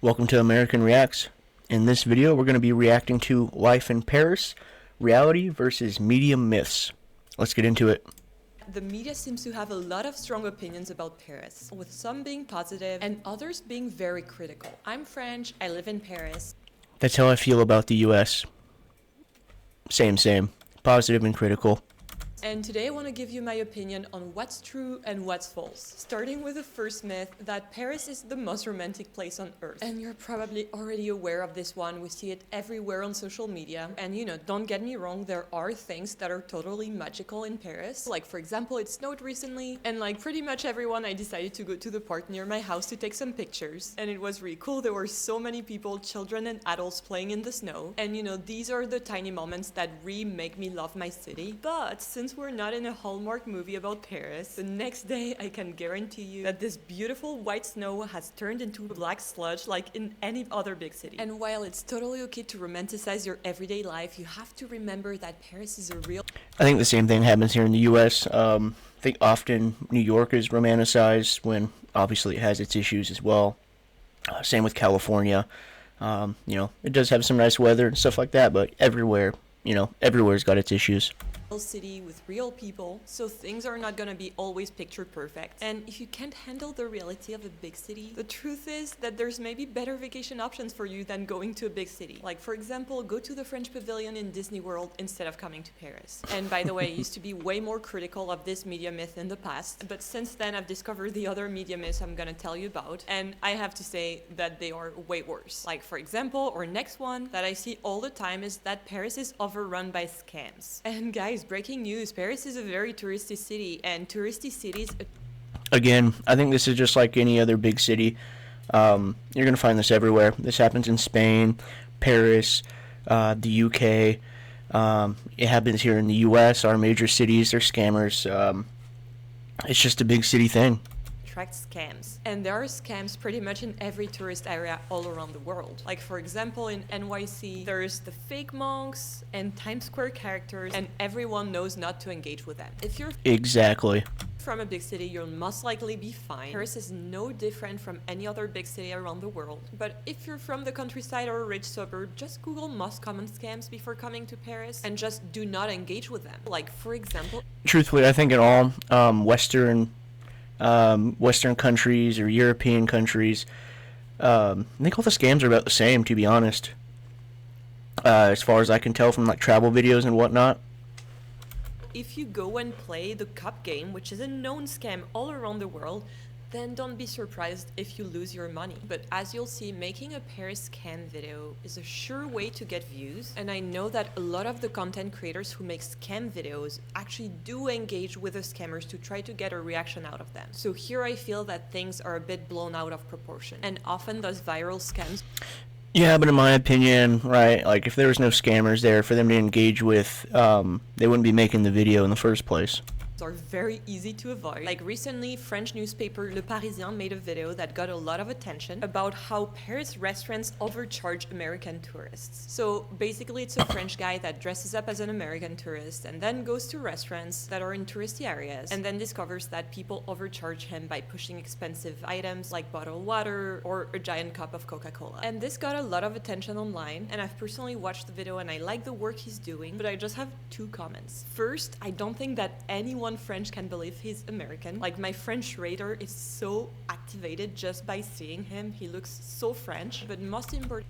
Welcome to American Reacts. In this video, we're going to be reacting to Life in Paris, reality versus media myths. Let's get into it. The media seems to have a lot of strong opinions about Paris, with some being positive and others being very critical. I'm French, I live in Paris. That's how I feel about the US. Same. Positive and critical. And today I want to give you my opinion on what's true and what's false. Starting with the first myth, that Paris is the most romantic place on earth. And you're probably already aware of this one. We see it everywhere on social media. And don't get me wrong, there are things that are totally magical in Paris. Like, for example, it snowed recently, and like pretty much everyone, I decided to go to the park near my house to take some pictures. And it was really cool. There were so many people, children and adults, playing in the snow. And these are the tiny moments that really make me love my city. But since we're not in a Hallmark movie about Paris, the next day I can guarantee you that this beautiful white snow has turned into black sludge like in any other big city. And while it's totally okay to romanticize your everyday life, you have to remember that Paris is a real... I think the same thing happens here in the US. I think often New York is romanticized when obviously it has its issues as well. Same with California. It does have some nice weather and stuff like that, but everywhere's got its issues. City with real people, so things are not gonna be always picture perfect. And if you can't handle the reality of a big city, the truth is that there's maybe better vacation options for you than going to a big city. Like, for example, go to the French Pavilion in Disney World instead of coming to Paris. And by the way, I used to be way more critical of this media myth in the past, but since then I've discovered the other media myths I'm gonna tell you about, and I have to say that they are way worse. Like, for example, our next one that I see all the time is that Paris is overrun by scams. And guys, breaking news, Paris is a very touristy city, and touristy cities... Again, I think this is just like any other big city. You're going to find this everywhere. This happens in Spain, Paris, the UK. It happens here in the US, our major cities. They're scammers. It's just a big city thing. Scams. And there are scams pretty much in every tourist area all around the world. Like, for example, in NYC, there's the fake monks and Times Square characters, and everyone knows not to engage with them. If you're Exactly from a big city, you'll most likely be fine. Paris is no different from any other big city around the world. But if you're from the countryside or a rich suburb, just Google most common scams before coming to Paris and just do not engage with them. Like, for example... Truthfully, I think in all Western countries or European countries, I think all the scams are about the same, to be honest. As far as I can tell from like travel videos and whatnot. If you go and play the cup game, which is a known scam all around the world, then don't be surprised if you lose your money. But as you'll see, making a Paris scam video is a sure way to get views, and I know that a lot of the content creators who make scam videos actually do engage with the scammers to try to get a reaction out of them. So here I feel that things are a bit blown out of proportion, and often those viral scams... Yeah, but in my opinion, right, like if there was no scammers there for them to engage with, they wouldn't be making the video in the first place. Are very easy to avoid. Like recently, French newspaper Le Parisien made a video that got a lot of attention about how Paris restaurants overcharge American tourists. So basically it's a French guy that dresses up as an American tourist and then goes to restaurants that are in touristy areas and then discovers that people overcharge him by pushing expensive items like bottled water or a giant cup of Coca-Cola. And this got a lot of attention online, and I've personally watched the video and I like the work he's doing, but I just have two comments. First, I don't think that anyone French can believe he's American. Like, my French radar is so activated just by seeing him. He looks so French, but most important,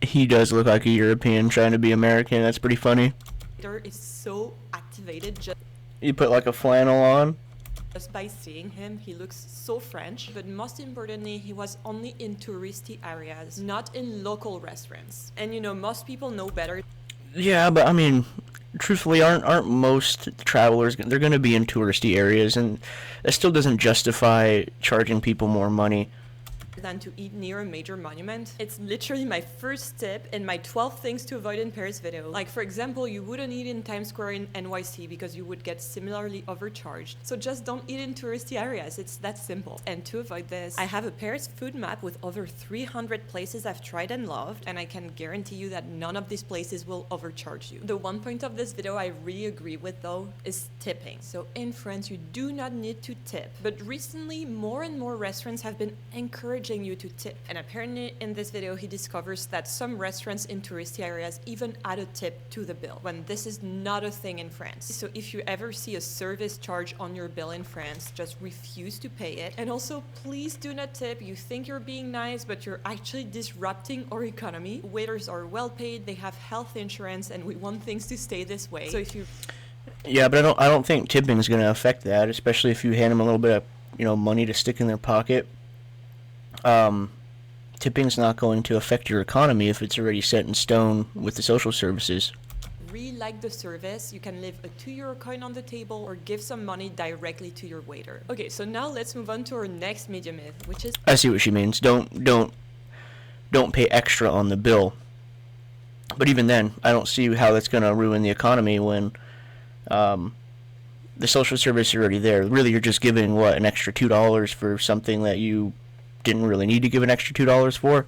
he does look like a European trying to be American. That's pretty funny. is so activated just You put like a flannel on. Just by seeing him, he looks so French, but most importantly, he was only in touristy areas, not in local restaurants. And most people know better. Yeah, but I mean, truthfully, aren't most travelers, they're going to be in touristy areas, and that still doesn't justify charging people more money than to eat near a major monument. It's literally my first tip in my 12 things to avoid in Paris video. Like, for example, you wouldn't eat in Times Square in NYC because you would get similarly overcharged. So just don't eat in touristy areas. It's that simple. And to avoid this, I have a Paris food map with over 300 places I've tried and loved, and I can guarantee you that none of these places will overcharge you. The one point of this video I really agree with though is tipping. So in France, you do not need to tip. But recently, more and more restaurants have been encouraging encouraging you to tip. And apparently in this video he discovers that some restaurants in touristy areas even add a tip to the bill, when this is not a thing in France. So if you ever see a service charge on your bill in France, just refuse to pay it. And also, please do not tip. You think you're being nice, but you're actually disrupting our economy. Waiters are well paid, they have health insurance, and we want things to stay this way. So if you... Yeah, but I don't think tipping is going to affect that, especially if you hand them a little bit of, money to stick in their pocket. Tipping's not going to affect your economy if it's already set in stone with the social services. Really like the service, you can leave a €2 coin on the table or give some money directly to your waiter. Okay, so now let's move on to our next media myth, which is... I see what she means. Don't pay extra on the bill. But even then, I don't see how that's going to ruin the economy when the social service is already there. Really, you're just giving, an extra $2 for something that you didn't really need to give an extra $2 for?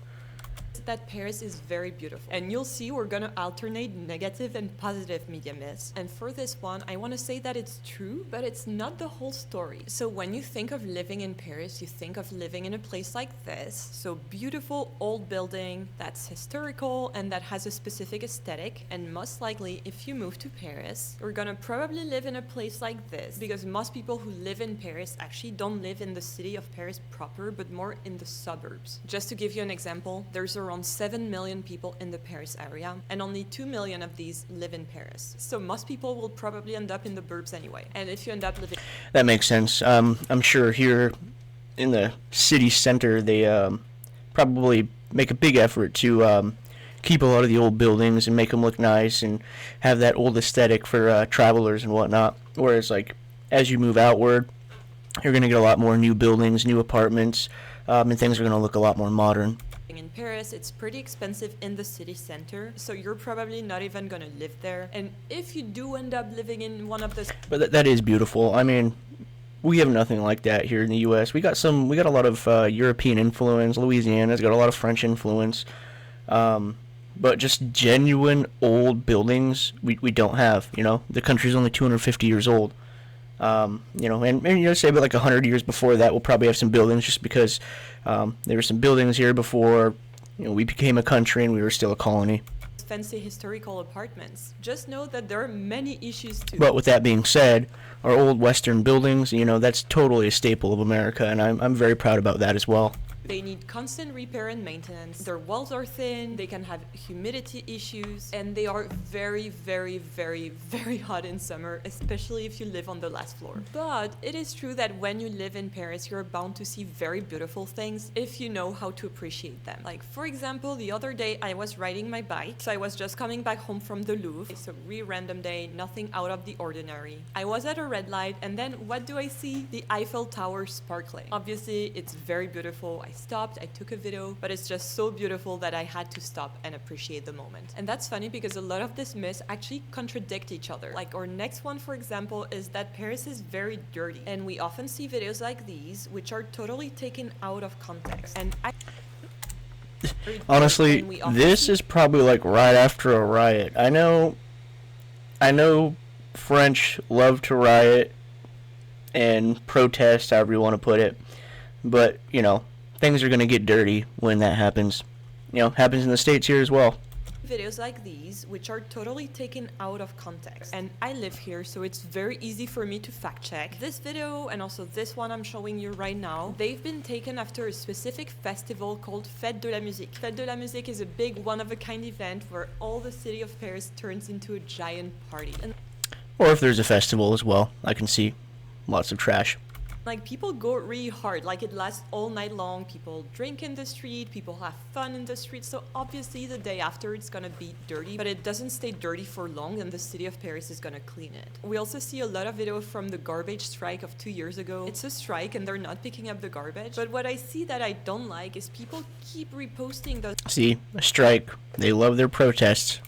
That Paris is very beautiful, and you'll see we're gonna alternate negative and positive media myths. And for this one, I want to say that it's true, but it's not the whole story. So when you think of living in Paris, you think of living in a place like this. So beautiful old building that's historical and that has a specific aesthetic. And most likely, if you move to Paris, you're gonna probably live in a place like this, because most people who live in Paris actually don't live in the city of Paris proper, but more in the suburbs. Just to give you an example, there's around 7 million people in the Paris area, and only 2 million of these live in Paris. So most people will probably end up in the burbs anyway. And if you end up living... That makes sense. I'm sure here in the city center, they probably make a big effort to keep a lot of the old buildings and make them look nice and have that old aesthetic for travelers and whatnot. Whereas, as you move outward, you're going to get a lot more new buildings, new apartments, and things are going to look a lot more modern. In Paris, it's pretty expensive in the city center, so you're probably not even gonna live there. And if you do end up living in one of the... But that is beautiful. I mean, we have nothing like that here in the U.S. We got a lot of European influence. Louisiana's got a lot of French influence. But just genuine old buildings, we don't have, The country's only 250 years old. And say about 100 years before that, we'll probably have some buildings just because there were some buildings here before, we became a country and we were still a colony. Fancy historical apartments. Just know that there are many issues too. But with that being said, our old Western buildings, that's totally a staple of America, and I'm very proud about that as well. They need constant repair and maintenance. Their walls are thin, they can have humidity issues, and they are very, very, very, very hot in summer, especially if you live on the last floor. But it is true that when you live in Paris, you're bound to see very beautiful things if you know how to appreciate them. For example, the other day I was riding my bike, so I was just coming back home from the Louvre. It's a really random day, nothing out of the ordinary. I was at a red light, and then what do I see? The Eiffel Tower sparkling. Obviously, it's very beautiful. I stopped, I took a video, but it's just so beautiful that I had to stop and appreciate the moment. And that's funny because a lot of these myths actually contradict each other. Our next one, for example, is that Paris is very dirty. And we often see videos like these, which are totally taken out of context. And honestly, this is probably right after a riot. I know French love to riot and protest, however you want to put it, but things are going to get dirty when that happens. Happens in the States here as well. Videos like these, which are totally taken out of context. And I live here, so it's very easy for me to fact check. This video, and also this one I'm showing you right now, they've been taken after a specific festival called Fête de la Musique. Fête de la Musique is a big one-of-a-kind event where all the city of Paris turns into a giant party. Or if there's a festival as well, I can see lots of trash. People go really hard, it lasts all night long. People drink in the street, people have fun in the street, so obviously the day after it's gonna be dirty, but it doesn't stay dirty for long, and the city of Paris is gonna clean it. We also see a lot of video from the garbage strike of 2 years ago. It's a strike and they're not picking up the garbage, but what I see that I don't like is people keep reposting those a strike. They love their protests.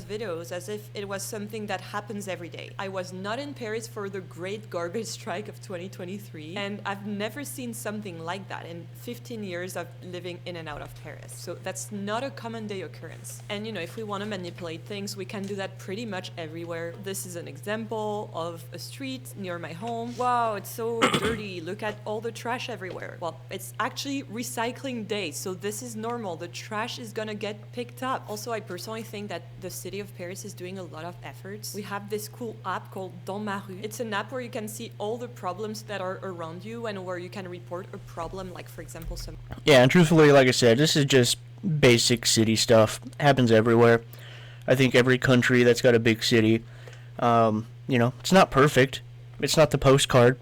videos as if it was something that happens every day. I was not in Paris for the great garbage strike of 2023, and I've never seen something like that in 15 years of living in and out of Paris. So that's not a common day occurrence. And you know, if we want to manipulate things, we can do that pretty much everywhere. This is an example of a street near my home. Wow, it's so dirty. Look at all the trash everywhere. Well, it's actually recycling day, so this is normal. The trash is gonna get picked up. Also, I personally think that the city of Paris is doing a lot of efforts. We have this cool app called Dans ma rue. It's an app where you can see all the problems that are around you and where you can report a problem, like for example some... Yeah, and truthfully, like I said, this is just basic city stuff. Happens everywhere. I think every country that's got a big city, it's not perfect. It's not the postcard.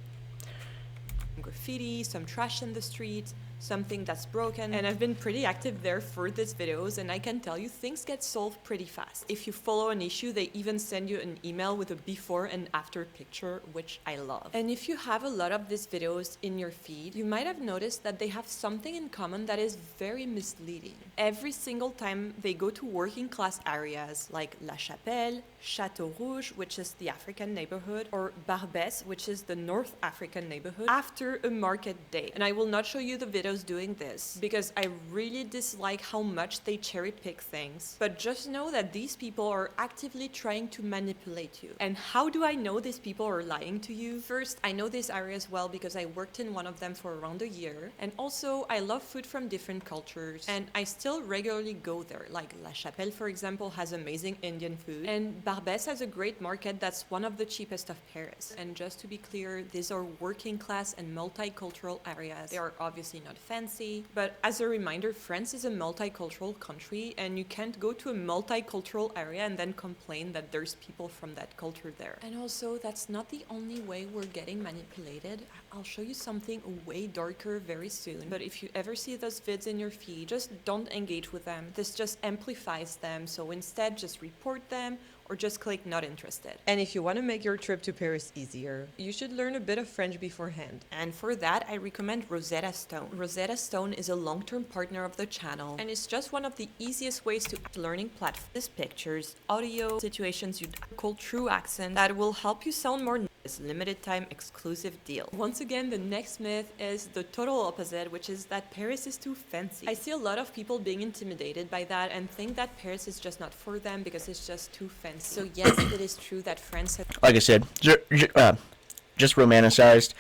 Graffiti, some trash in the street, something that's broken, and I've been pretty active there for these videos, and I can tell you things get solved pretty fast. If you follow an issue, they even send you an email with a before and after picture, which I love. And if you have a lot of these videos in your feed, you might have noticed that they have something in common that is very misleading. Every single time they go to working class areas like La Chapelle, Château Rouge, which is the African neighborhood, or Barbès, which is the North African neighborhood, after a market day. And I will not show you the videos doing this because I really dislike how much they cherry pick things. But just know that these people are actively trying to manipulate you. And how do I know these people are lying to you? First, I know these areas well because I worked in one of them for around a year. And also, I love food from different cultures. And I still regularly go there. Like La Chapelle, for example, has amazing Indian food. And Barbès has a great market that's one of the cheapest of Paris. And just to be clear, these are working class and multicultural areas. They are obviously not fancy, but as a reminder, France is a multicultural country, and you can't go to a multicultural area and then complain that there's people from that culture there. And also, that's not the only way we're getting manipulated. I'll show you something way darker very soon, but if you ever see those vids in your feed, just don't engage with them. This just amplifies them, so instead just report them or just click not interested. And if you want to make your trip to Paris easier, you should learn a bit of French beforehand. And for that, I recommend Rosetta Stone. Rosetta Stone is a long-term partner of the channel, and it's just one of the easiest ways to learning platforms, pictures, audio, situations you call true accent that will help you sound more. This limited time exclusive deal. Once again, the next myth is the total opposite, which is that Paris is too fancy. I see a lot of people being intimidated by that and think that Paris is just not for them because it's just too fancy. So yes, it is true that France has... Like I said, just romanticized.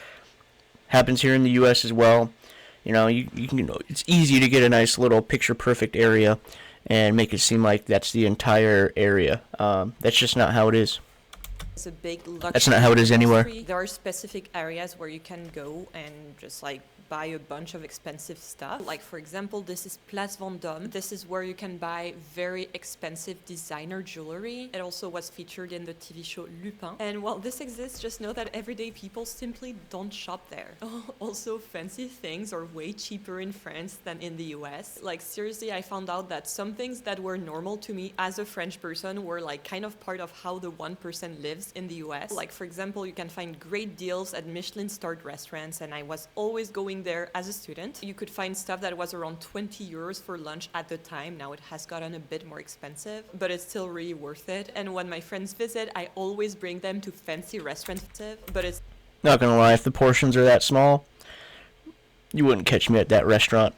Happens here in the U.S. as well. You can, it's easy to get a nice little picture-perfect area and make it seem like that's the entire area. That's just not how it is. It's a big luxury. That's not how it is anywhere. There are specific areas where you can go and just like buy a bunch of expensive stuff. Like for example, this is Place Vendôme. This is where you can buy very expensive designer jewelry. It also was featured in the TV show Lupin. And while this exists, just know that everyday people simply don't shop there. Also, fancy things are way cheaper in France than in the US. Like seriously, I found out that some things that were normal to me as a French person were like kind of part of how the 1% lives in the US. Like for example, you can find great deals at Michelin-starred restaurants, and I was always going there as a student. You could find stuff that was around 20 euros for lunch at the time. Now it has gotten a bit more expensive, but it's still really worth it. And when my friends visit, I always bring them to fancy restaurants, but it's not gonna lie, if the portions are that small, you wouldn't catch me at that restaurant.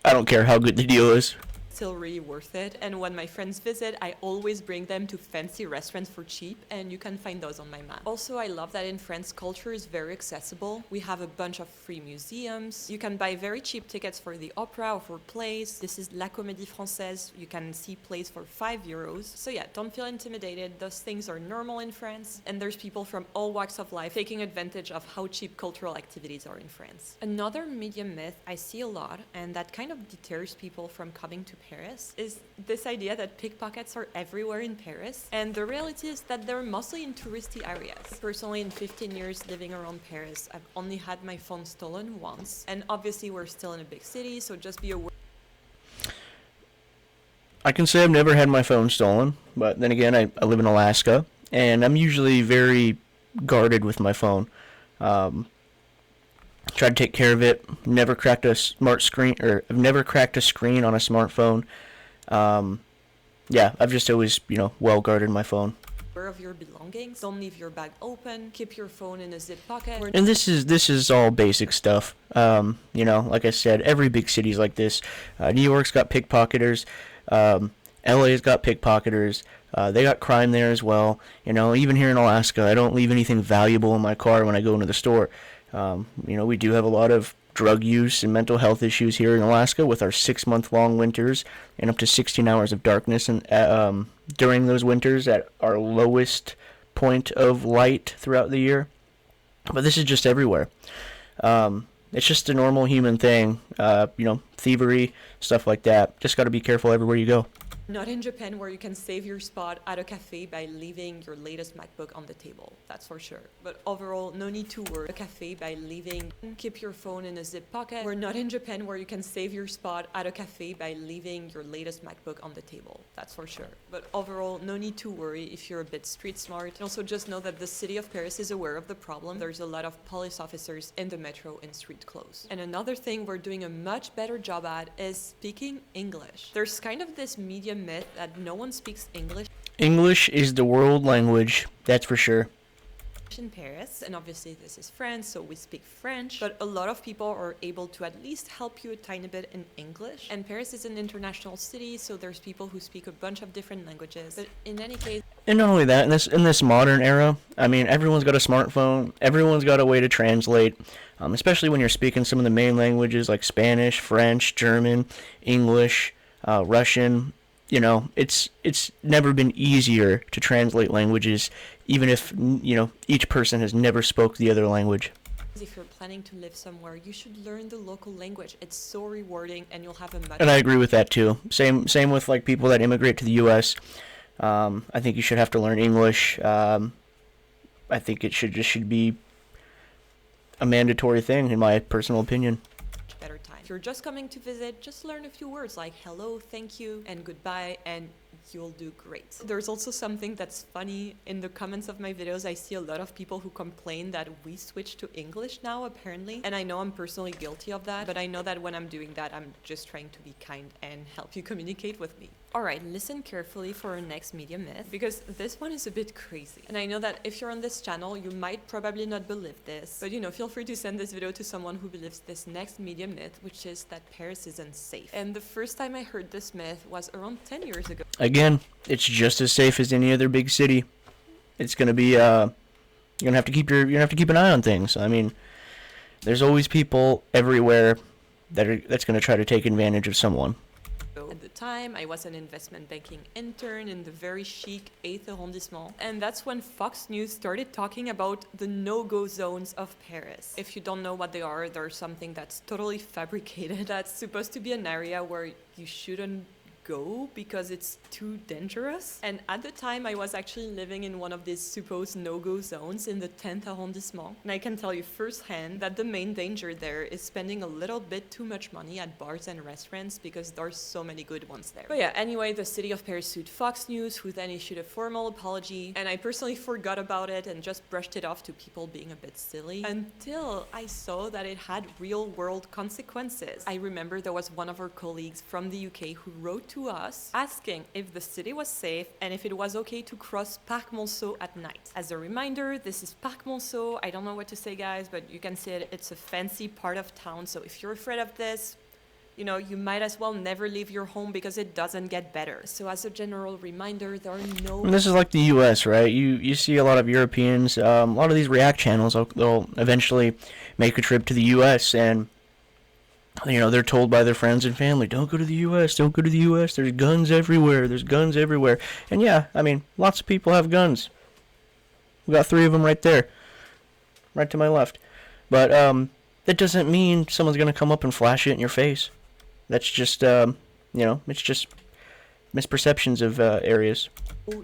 I don't care how good the deal is. Still really worth it. And when my friends visit, I always bring them to fancy restaurants for cheap, and you can find those on my map. Also, I love that in France, culture is very accessible. We have a bunch of free museums. You can buy very cheap tickets for the opera or for plays. This is La Comédie Française. You can see plays for 5 euros. So yeah, don't feel intimidated. Those things are normal in France, and there's people from all walks of life taking advantage of how cheap cultural activities are in France. Another media myth I see a lot, and that kind of deters people from coming to Paris, is this idea that pickpockets are everywhere in Paris, and the reality is that they're mostly in touristy areas. Personally, in 15 years living around Paris, I've only had my phone stolen once, and obviously we're still in a big city, so just be aware. I can say I've never had my phone stolen, but then again, I live in Alaska, and I'm usually very guarded with my phone. Try to take care of it. Never cracked a smart screen, or I've never cracked a screen on a smartphone. yeah, I've just always, well guarded my phone. Aware of your belongings. Don't leave your bag open. Keep your phone in a zip pocket. And this is all basic stuff. Like I said, every big city's like this. New York's got pickpocketers. LA's got pickpocketers. They got crime there as well. Even here in Alaska, I don't leave anything valuable in my car when I go into the store. We do have a lot of drug use and mental health issues here in Alaska with our 6-month long winters and up to 16 hours of darkness and during those winters at our lowest point of light throughout the year. But this is just everywhere. It's just a normal human thing. Thievery, stuff like that. Just got to be careful everywhere you go. Not in Japan, where you can save your spot at a cafe by leaving your latest MacBook on the table. That's for sure. But overall, no need to worry. A cafe by leaving. Keep your phone in a zip pocket. We're not in Japan, where you can save your spot at a cafe by leaving your latest MacBook on the table. That's for sure. But overall, no need to worry if you're a bit street smart. And also just know that the city of Paris is aware of the problem. There's a lot of police officers in the metro in street clothes. And another thing we're doing a much better job at is speaking English. There's kind of this media myth that no one speaks English English is the world language, that's for sure. in Paris, and obviously this is France, so we speak French, but a lot of people are able to at least help you a tiny bit in English. And Paris is an international city, so there's people who speak a bunch of different languages. But in any case, And not only that, in this modern era, I mean, everyone's got a smartphone, everyone's got a way to translate, especially when you're speaking some of the main languages like Spanish, French, German, English, Russian. It's never been easier to translate languages, even if, each person has never spoke the other language. if you're planning to live somewhere, you should learn the local language. It's so rewarding, and you'll have a much... And I agree with that too. Same with like people that immigrate to the U.S. I think you should have to learn English. I think it should be a mandatory thing, in my personal opinion. better time. If you're just coming to visit, just learn a few words like hello, thank you, and goodbye, and you'll do great. There's also something that's funny. In the comments of my videos, I see a lot of people who complain that we switch to English now, apparently. And I know I'm personally guilty of that, but I know that when I'm doing that, I'm just trying to be kind and help you communicate with me. Alright, listen carefully for our next media myth, because this one is a bit crazy. And I know that if you're on this channel, you might probably not believe this, but feel free to send this video to someone who believes this next media myth, which is that Paris is unsafe. And the first time I heard this myth was around 10 years ago. Again, it's just as safe as any other big city. It's gonna be you're gonna have to keep an eye on things. I mean, there's always people everywhere that's gonna try to take advantage of someone. At the time, I was an investment banking intern in the very chic 8th arrondissement, and that's when Fox News started talking about the no-go zones of Paris. If you don't know what they are, they're something that's totally fabricated. That's supposed to be an area where you shouldn't go because it's too dangerous. And at the time, I was actually living in one of these supposed no-go zones in the 10th arrondissement. And I can tell you firsthand that the main danger there is spending a little bit too much money at bars and restaurants because there's so many good ones there. But yeah, anyway, the city of Paris sued Fox News, who then issued a formal apology. And I personally forgot about it and just brushed it off to people being a bit silly until I saw that it had real-world consequences. I remember there was one of our colleagues from the UK who wrote to us asking if the city was safe and if it was okay to cross Parc Monceau at night. As a reminder, this is Parc Monceau. I don't know what to say, guys, but you can see it's a fancy part of town. So if you're afraid of this, you might as well never leave your home because it doesn't get better. So as a general reminder, there are no... And this is like the U.S., right? You see a lot of Europeans, a lot of these React channels, they'll eventually make a trip to the U.S. and they're told by their friends and family, don't go to the U.S., don't go to the U.S., there's guns everywhere, And yeah, I mean, lots of people have guns. We got 3 of them right there, right to my left. But that doesn't mean someone's going to come up and flash it in your face. That's just, it's just misperceptions of areas.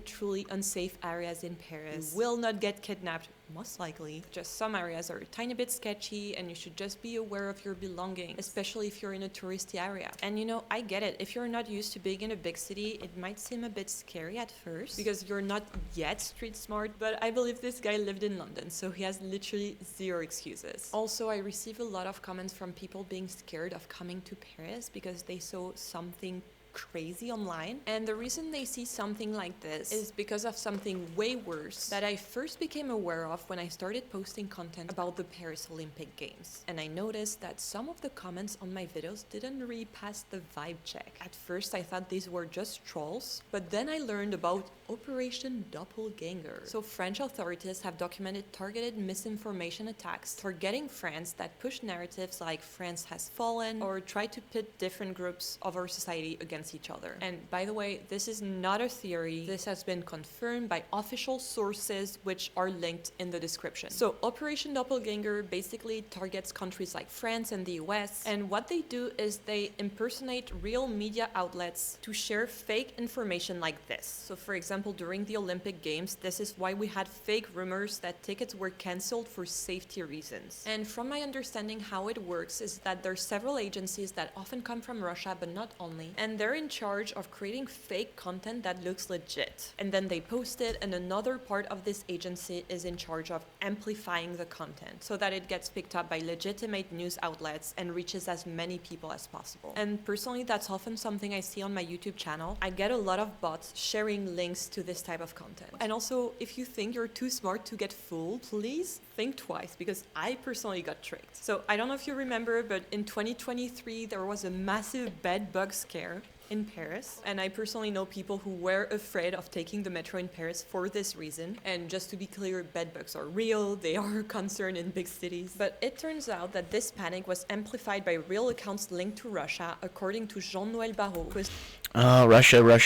Truly unsafe areas in Paris. You will not get kidnapped, most likely. Just some areas are a tiny bit sketchy, and you should just be aware of your belongings, especially if you're in a touristy area. And I get it. If you're not used to being in a big city, it might seem a bit scary at first because you're not yet street smart, but I believe this guy lived in London, so he has literally 0 excuses. Also, I receive a lot of comments from people being scared of coming to Paris because they saw something crazy online. And the reason they see something like this is because of something way worse that I first became aware of when I started posting content about the Paris Olympic Games. And I noticed that some of the comments on my videos didn't really pass the vibe check. At first I thought these were just trolls, but then I learned about Operation Doppelganger. So French authorities have documented targeted misinformation attacks targeting France that push narratives like France has fallen or try to pit different groups of our society against each other. And by the way, this is not a theory. This has been confirmed by official sources which are linked in the description. So Operation Doppelganger basically targets countries like France and the US, and what they do is they impersonate real media outlets to share fake information like this. So for example, during the Olympic Games, this is why we had fake rumors that tickets were cancelled for safety reasons. And from my understanding, how it works is that there are several agencies that often come from Russia, but not only, and they're in charge of creating fake content that looks legit. And then they post it, and another part of this agency is in charge of amplifying the content so that it gets picked up by legitimate news outlets and reaches as many people as possible. And personally, that's often something I see on my YouTube channel. I get a lot of bots sharing links to this type of content. And also, if you think you're too smart to get fooled, please think twice, because I personally got tricked. So I don't know if you remember, but in 2023 there was a massive bed bug scare in Paris, and I personally know people who were afraid of taking the metro in Paris for this reason. And just to be clear, bedbugs are real, they are a concern in big cities. But it turns out that this panic was amplified by real accounts linked to Russia, according to Jean-Noël Barrot, who is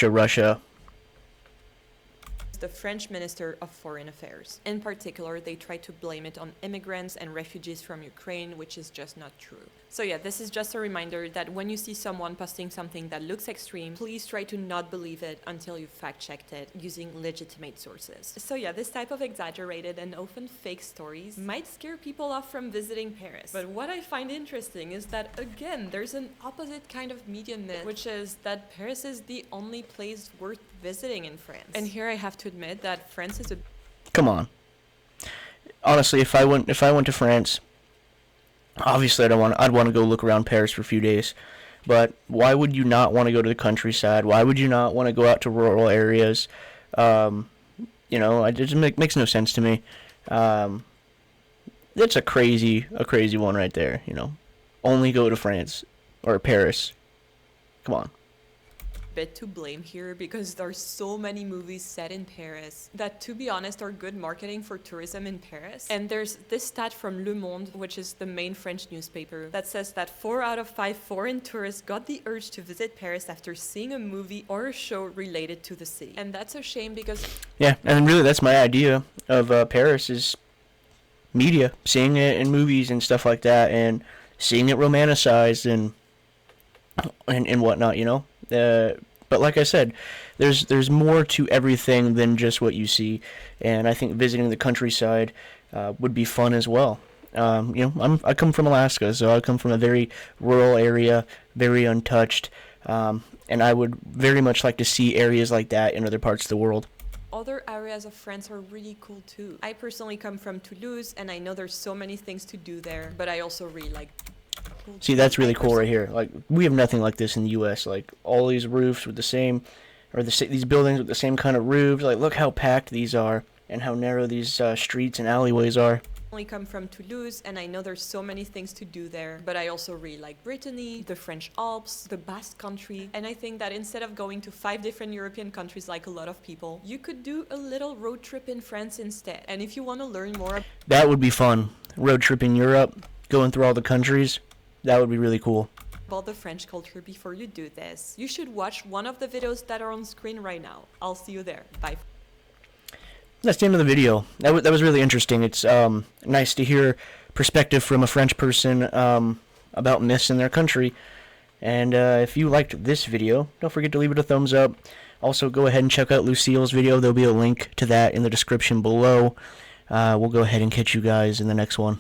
Russia. the French Minister of Foreign Affairs. In particular, they try to blame it on immigrants and refugees from Ukraine, which is just not true. So yeah, this is just a reminder that when you see someone posting something that looks extreme, please try to not believe it until you've fact-checked it using legitimate sources. So yeah, this type of exaggerated and often fake stories might scare people off from visiting Paris. But what I find interesting is that, again, there's an opposite kind of media myth, which is that Paris is the only place worth visiting in France. And here I have to admit that France is a... Come on. Honestly, if I went to France, obviously I'd want to go look around Paris for a few days. But why would you not want to go to the countryside? Why would you not want to go out to rural areas? It just makes no sense to me. That's a crazy one right there. Only go to France or Paris. Come on. Bit to blame here, because there are so many movies set in Paris that, to be honest, are good marketing for tourism in Paris. And there's this stat from Le Monde, which is the main French newspaper, that says that 4 out of 5 foreign tourists got the urge to visit Paris after seeing a movie or a show related to the city. And that's a shame, because... Yeah, and really that's my idea of Paris, is media, seeing it in movies and stuff like that, and seeing it romanticized and whatnot, but like I said, there's more to everything than just what you see, and I think visiting the countryside would be fun as well. I come from Alaska, so I come from a very rural area, very untouched, and I would very much like to see areas like that in other parts of the world. Other areas of France are really cool too. I personally come from Toulouse, and I know there's so many things to do there, but I also really like... See, that's really cool right here. Like, we have nothing like this in the U.S. Like, all these roofs with the same, these buildings with the same kind of roofs. Like, look how packed these are and how narrow these streets and alleyways are. I only come from Toulouse, and I know there's so many things to do there, but I also really like Brittany, the French Alps, the Basque Country, and I think that instead of going to 5 different European countries like a lot of people, you could do a little road trip in France instead. And if you want to learn more... That would be fun. Road trip in Europe, going through all the countries. That would be really cool. About the French culture before you do this, you should watch one of the videos that are on screen right now. I'll see you there. Bye. That's the end of the video. That was really interesting. It's nice to hear perspective from a French person about myths in their country. And if you liked this video, don't forget to leave it a thumbs up. Also, go ahead and check out Lucille's video. There'll be a link to that in the description below. We'll go ahead and catch you guys in the next one.